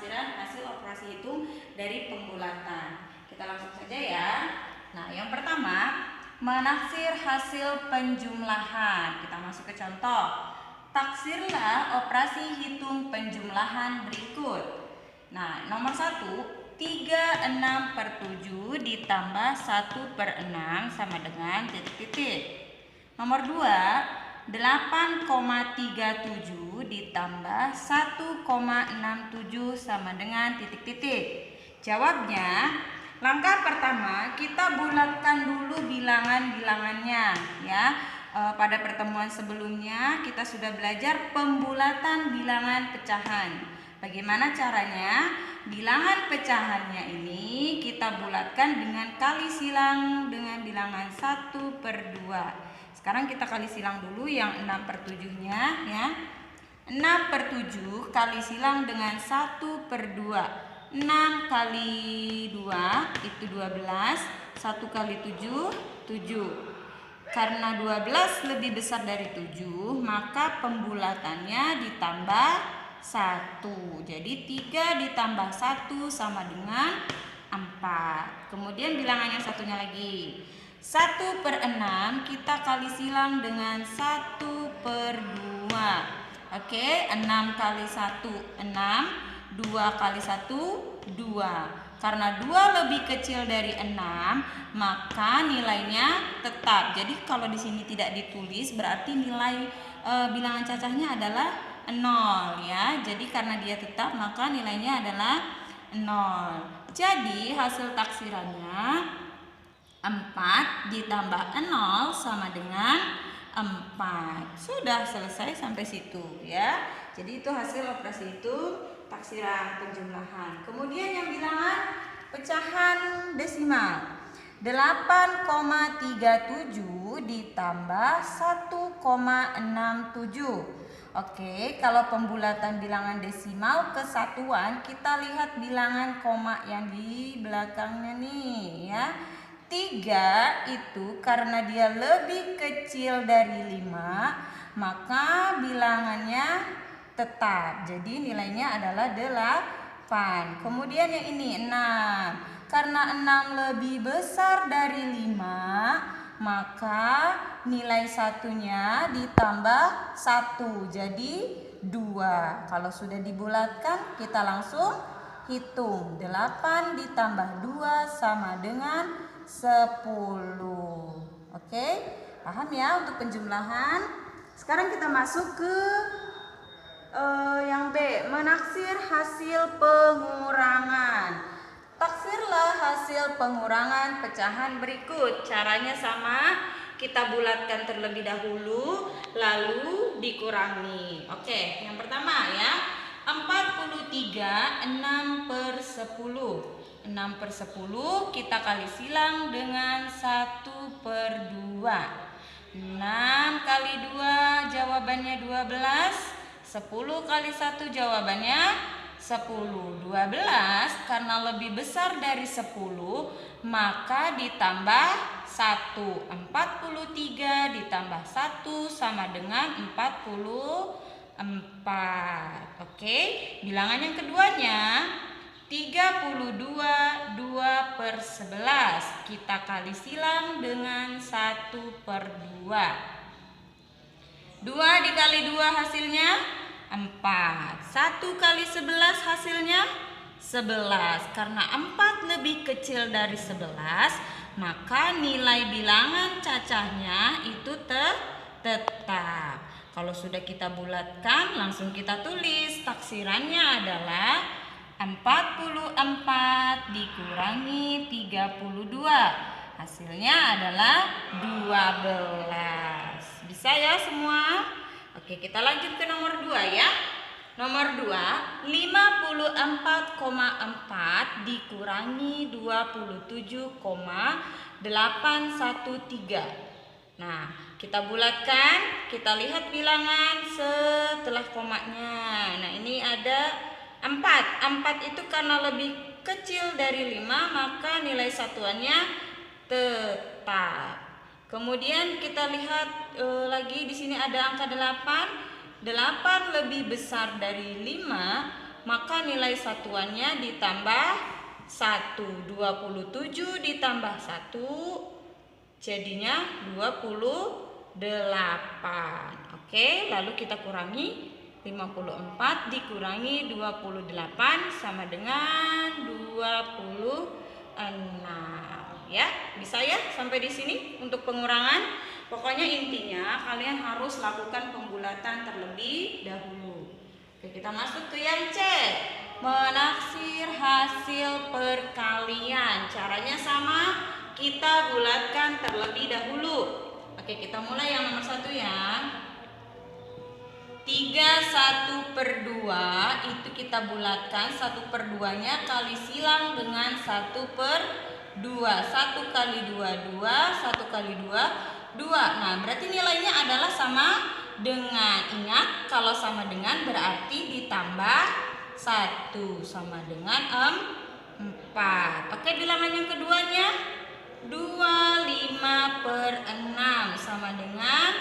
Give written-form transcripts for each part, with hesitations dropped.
penaksiran hasil operasi hitung dari pembulatan. Kita langsung saja ya. Nah, yang pertama, menaksir hasil penjumlahan. Kita masuk ke contoh. Taksirlah operasi hitung penjumlahan berikut. Nah, nomor 1, 36/7 ditambah 1/6 sama dengan titik-titik. Nomor 2, 8,37 ditambah 1,67 sama dengan titik-titik. Jawabnya, langkah pertama kita bulatkan dulu bilangan-bilangannya ya. Pada pertemuan sebelumnya kita sudah belajar pembulatan bilangan pecahan. Bagaimana caranya? Bilangan pecahannya ini kita bulatkan dengan kali silang dengan bilangan 1/2. Sekarang kita kali silang dulu yang 6/7-nya ya. 6/7 kali silang dengan 1/2. 6 kali 2 itu 12. 1 kali 7, 7. Karena 12 lebih besar dari 7, maka pembulatannya ditambah 1. Jadi 3 ditambah 1 sama dengan 4. Kemudian bilangan yang satunya lagi. 1/6 kita kali silang dengan 1/2. Oke, 6 kali 1, 6. 2 kali 1, 2. Karena 2 lebih kecil dari 6, maka nilainya tetap. Jadi kalau di sini tidak ditulis berarti nilai bilangan cacahnya adalah 0 ya. Jadi karena dia tetap maka nilainya adalah 0. Jadi hasil taksirannya 4 ditambah 0 sama dengan 4. Sudah selesai sampai situ ya. Jadi itu hasil operasi itu taksiran penjumlahan. Kemudian yang bilangan pecahan desimal. 8,37 ditambah 1,67. Oke, kalau pembulatan bilangan desimal ke satuan, kita lihat bilangan koma yang di belakangnya nih ya. 3 itu karena dia lebih kecil dari 5, maka bilangannya tetap. Jadi nilainya adalah 8. Kemudian yang ini 6. Karena 6 lebih besar dari 5, maka nilai satunya ditambah 1. Jadi 2. Kalau sudah dibulatkan, kita langsung hitung. 8 ditambah 2 sama dengan 10. Oke? Paham ya untuk penjumlahan? Sekarang kita masuk ke yang B, menaksir hasil pengurangan. Taksirlah hasil pengurangan pecahan berikut. Caranya sama, kita bulatkan terlebih dahulu, lalu dikurangi. Oke, yang pertama ya, 43, 6/10. 6/10 kita kali silang dengan 1/2. 6 kali 2 jawabannya 12. 10 kali 1 jawabannya 10. 12 karena lebih besar dari 10, maka ditambah 1. 43 ditambah 1 sama dengan 44. Oke, bilangan yang keduanya 32, 2/11. Kita kali silang dengan 1/2. 2 dikali 2 hasilnya 4. 1 kali 11 hasilnya 11. Karena 4 lebih kecil dari 11, maka nilai bilangan cacahnya itu tetap. Kalau sudah kita bulatkan, langsung kita tulis. Taksirannya adalah 44 dikurangi 32. Hasilnya adalah 12. Bisa ya semua? Oke, kita lanjut ke nomor 2 ya. Nomor 2, 54,4 dikurangi 27,813. Nah, kita bulatkan, kita lihat bilangan setelah komanya. Nah, ini ada 4. 4 itu karena lebih kecil dari 5, maka nilai satuannya tetap. Kemudian kita lihat lagi di sini ada angka 8. 8 lebih besar dari 5, maka nilai satuannya ditambah 1. 27 ditambah 1 jadinya 28. Oke, lalu kita kurangi 54 dikurangi 28 sama dengan 26. Ya, bisa ya sampai di sini untuk pengurangan. Pokoknya intinya kalian harus lakukan pembulatan terlebih dahulu. Oke, kita masuk ke yang C. Menaksir hasil perkalian. Caranya sama, kita bulatkan terlebih dahulu. Oke, kita mulai yang nomor 1 ya. 31/2 itu kita bulatkan, 1/2-nya kali silang dengan 1/2. 1 kali 2, 2, 1 kali 2, 2. Nah, berarti nilainya adalah sama dengan, ingat kalau sama dengan berarti ditambah 1 sama dengan 4. Oke, bilangan yang keduanya 25/6 sama dengan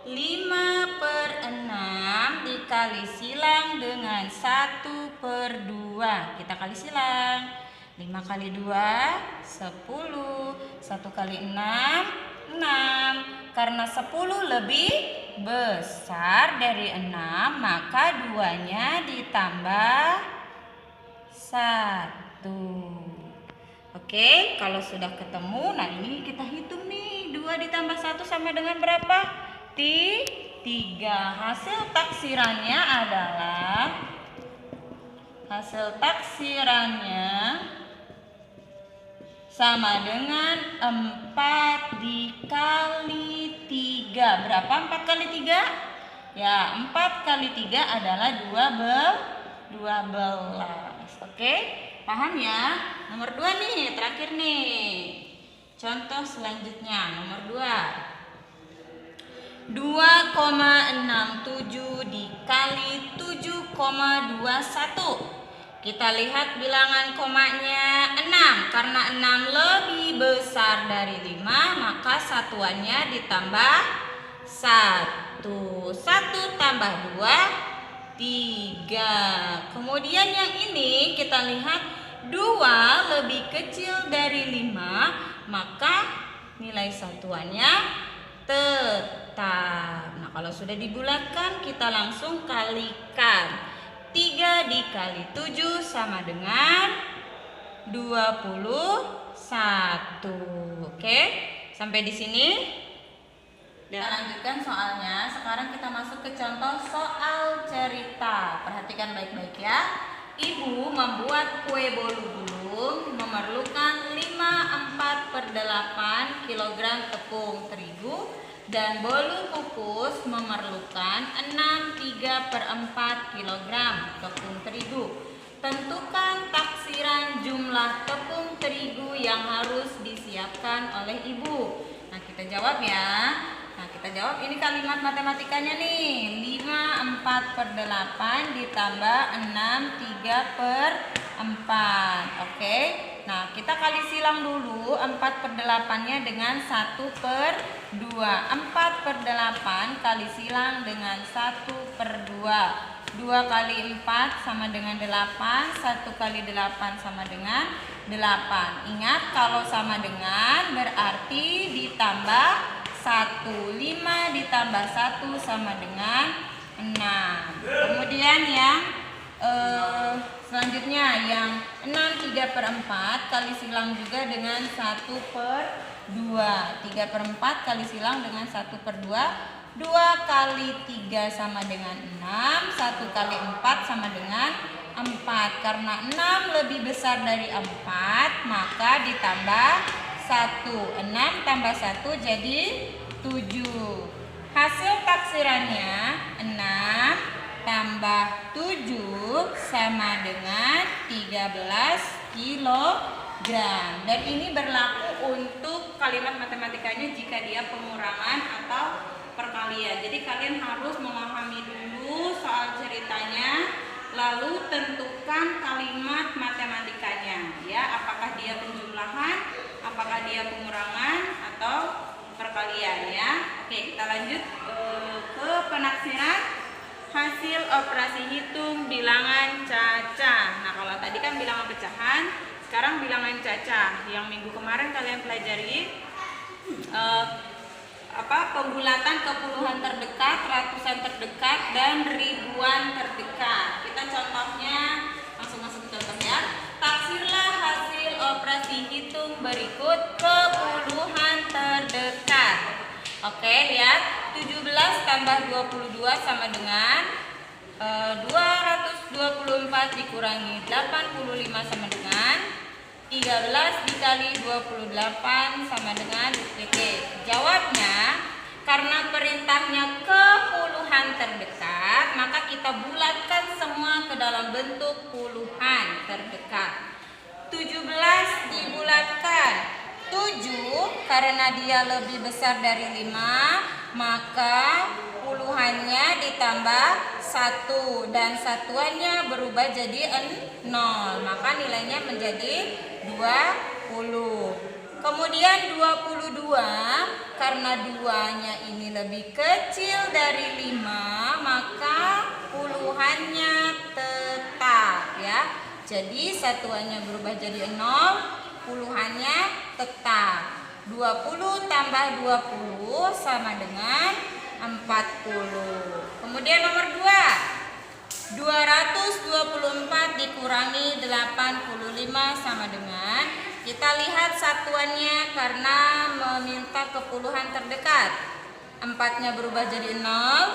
5/6 dikali silang dengan 1/2. Kita kali silang. 5 kali 2 10. 1 kali 6 6. Karena 10 lebih besar dari 6, maka 2-nya ditambah 1. Oke, kalau sudah ketemu, nah ini kita hitung nih. 2 ditambah 1 sama dengan berapa? 3. Hasil taksirannya sama dengan 4 dikali 3. Berapa 4 kali 3? Ya, 4 kali 3 adalah 12. Oke, paham ya? Nomor 2 nih, terakhir nih. Contoh selanjutnya, nomor 2. 2,67 dikali 7,21. Kita lihat bilangan komanya 6. Karena 6 lebih besar dari 5, maka satuannya ditambah 1. 1 tambah 2, 3. Kemudian yang ini kita lihat 2 lebih kecil dari 5, maka nilai satuannya tetap. Nah, kalau sudah dibulatkan kita langsung kalikan. 3 dikali 7 sama dengan 21. Oke, sampai di sini. Kita lanjutkan soalnya. Sekarang kita masuk ke contoh soal cerita. Perhatikan baik-baik ya. Ibu membuat kue bolu gulung memerlukan 54/8 kg tepung terigu dan bolu kukus memerlukan 63/4 kg tepung terigu. Tentukan taksiran jumlah tepung terigu yang harus disiapkan oleh ibu. Nah, kita jawab ya. Nah, kita jawab ini kalimat matematikanya nih. 54/8 ditambah 63/4. Oke. Nah, kita kali silang dulu 4/8-nya dengan 1/2. 4/8 kali silang dengan 1/2. 2 kali 4 sama dengan 8. 1 kali 8 sama dengan 8. Ingat kalau sama dengan berarti ditambah 1. 5 ditambah 1 sama dengan 6. Kemudian yang selanjutnya yang 63/4 kali silang juga dengan 1/2. 3/4 kali silang dengan 1/2. 2 kali 3 sama dengan 6. 1 kali 4 sama dengan 4. Karena 6 lebih besar dari 4, maka ditambah 1. 6 tambah 1 jadi 7. Hasil taksirannya 6 tambah 7 sama dengan 13 kg. Dan ini berlaku untuk kalimat matematikanya jika dia pengurangan atau perkalian. Jadi kalian harus memahami dulu soal ceritanya, lalu tentukan kalimat matematikanya ya, apakah dia penjumlahan, apakah dia pengurangan atau perkalian ya. Oke, kita lanjut ke penaksiran hasil operasi hitung bilangan cacah. Nah, kalau tadi kan bilangan pecahan, sekarang bilangan cacah. Yang minggu kemarin kalian pelajari pembulatan ke puluhan terdekat, ratusan terdekat, dan ribuan terdekat. Kita contohnya langsung masuk ke contoh ya. Taksirlah hasil operasi hitung berikut ke puluhan terdekat. Oke, lihat 17 tambah 22 sama dengan 224 dikurangi 85 sama dengan 13 dikali 28 sama dengan titik. Jawabnya, karena perintahnya ke puluhan terdekat, maka kita bulatkan semua ke dalam bentuk puluhan terdekat. 17 dibulatkan. 7 karena dia lebih besar dari 5, maka puluhannya ditambah 1 dan satuannya berubah jadi 0, maka nilainya menjadi 20. Kemudian 22 karena 2-nya ini lebih kecil dari 5, maka puluhannya tetap ya. Jadi satuannya berubah jadi 0, puluhannya tetap. 20 tambah 20 sama dengan 40. Kemudian nomor 2, 224 dikurangi 85 sama dengan, kita lihat satuannya karena meminta ke puluhan terdekat. 4-nya berubah jadi 0.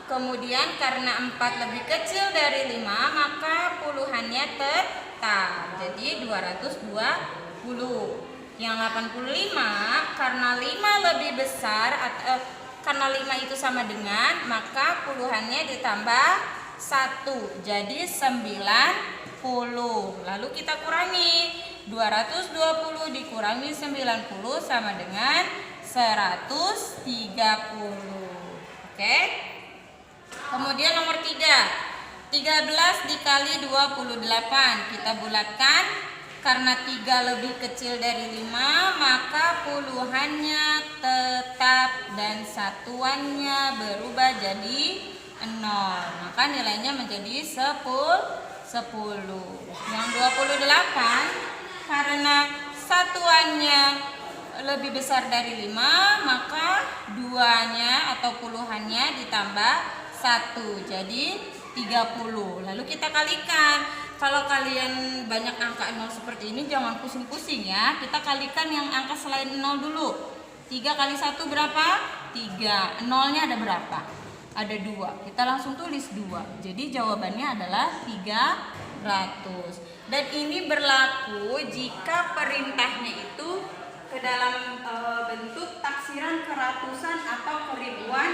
Kemudian karena 4 lebih kecil dari 5, maka puluhannya tetap. Jadi 220. Yang 85 karena 5 lebih besar atau karena 5 itu sama dengan, maka puluhannya ditambah 1 jadi 90. Lalu kita kurangi, 220 dikurangi 90 sama dengan 130. Oke. Kemudian nomor 3, 13 dikali 28 kita bulatkan. Karena 3 lebih kecil dari 5, maka puluhannya tetap dan satuannya berubah jadi 0. Maka nilainya menjadi 10. Yang 28 karena satuannya lebih besar dari 5, maka 2-nya atau puluhannya ditambah 1 jadi 30. Lalu kita kalikan. Kalau kalian banyak angka 0 seperti ini, jangan pusing-pusing ya. Kita kalikan yang angka selain 0 dulu. 3 kali 1 berapa? 3. 0-nya ada berapa? Ada 2. Kita langsung tulis 2. Jadi jawabannya adalah 300. Dan ini berlaku jika perintahnya itu ke dalam bentuk taksiran ke ratusan atau ke ribuan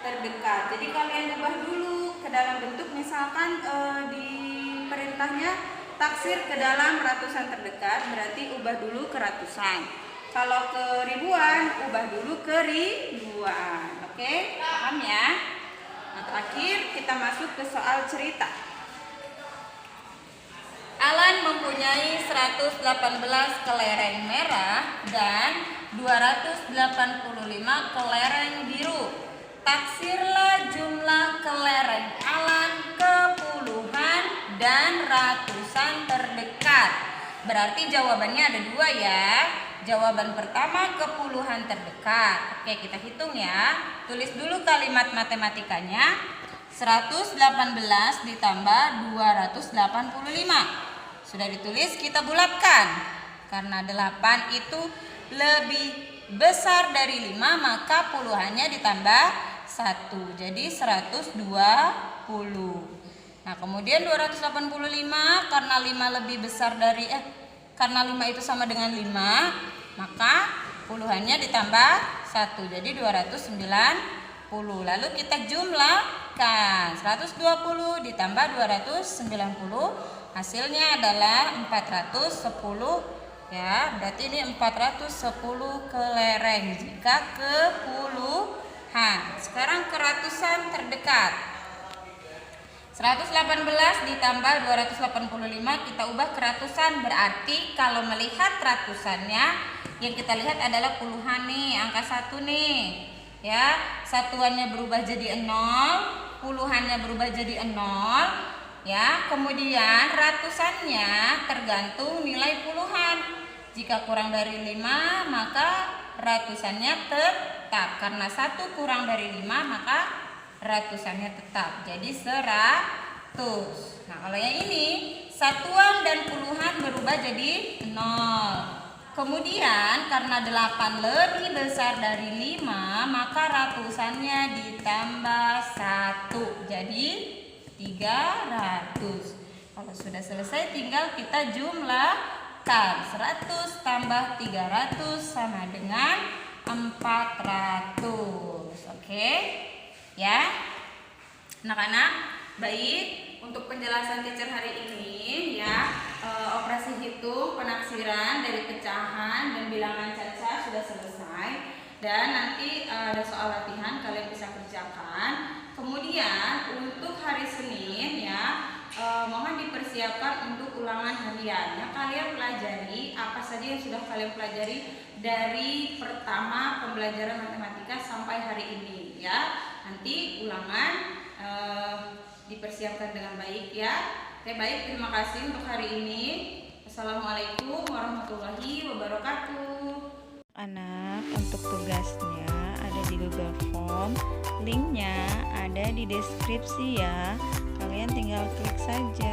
terdekat. Jadi kalian ubah dulu ke dalam bentuk, misalkan di perintahnya taksir ke dalam ratusan terdekat, berarti ubah dulu ke ratusan. Kalau ke ribuan, ubah dulu ke ribuan. Oke, paham ya? Nah, terakhir kita masuk ke soal cerita. Alan mempunyai 118 kelereng merah dan 285 kelereng biru. Taksirlah jumlah kelereng Alan ke puluhan dan ratusan terdekat. Berarti jawabannya ada 2 ya. Jawaban pertama ke puluhan terdekat. Oke, kita hitung ya. Tulis dulu kalimat matematikanya. 118 ditambah 285. Sudah ditulis, kita bulatkan. Karena 8 itu lebih besar dari 5, maka puluhannya ditambah 1. Jadi 120. Nah, kemudian 285 karena 5 lebih besar dari karena 5 itu sama dengan 5, maka puluhannya ditambah 1. Jadi 290. Lalu kita jumlahkan. 120 ditambah 290, hasilnya adalah 410 ya. Berarti ini 410 kelereng jika ke puluhan. Sekarang ke ratusan terdekat. 118 ditambah 285 kita ubah ke ratusan, berarti kalau melihat ratusannya yang kita lihat adalah puluhan nih, angka 1 nih ya, satuannya berubah jadi 0, puluhannya berubah jadi 0 ya. Kemudian ratusannya tergantung nilai puluhan. Jika kurang dari 5 maka ratusannya tetap. Karena 1 kurang dari 5 maka ratusannya tetap. Jadi 100. Nah, kalau yang ini satuan dan puluhan berubah jadi 0. Kemudian karena 8 lebih besar dari 5 maka ratusannya ditambah 1 jadi 300. Kalau sudah selesai tinggal kita jumlahkan. 100 tambah 300 sama dengan 400. Oke ya anak-anak. Baik, untuk penjelasan teacher hari ini ya, operasi hitung, penaksiran dari pecahan dan bilangan caca sudah selesai. Dan nanti ada soal latihan kalian bisa kerjakan. Kemudian untuk hari Senin ya, mohon dipersiapkan untuk ulangan harian. Ya, kalian pelajari apa saja yang sudah kalian pelajari dari pertama pembelajaran matematika sampai hari ini ya. Nanti ulangan dipersiapkan dengan baik ya. Oke, baik, terima kasih untuk hari ini. Assalamualaikum warahmatullahi wabarakatuh. Anak, untuk tugasnya ada di Google Form, linknya ada di deskripsi ya. Kalian tinggal klik saja.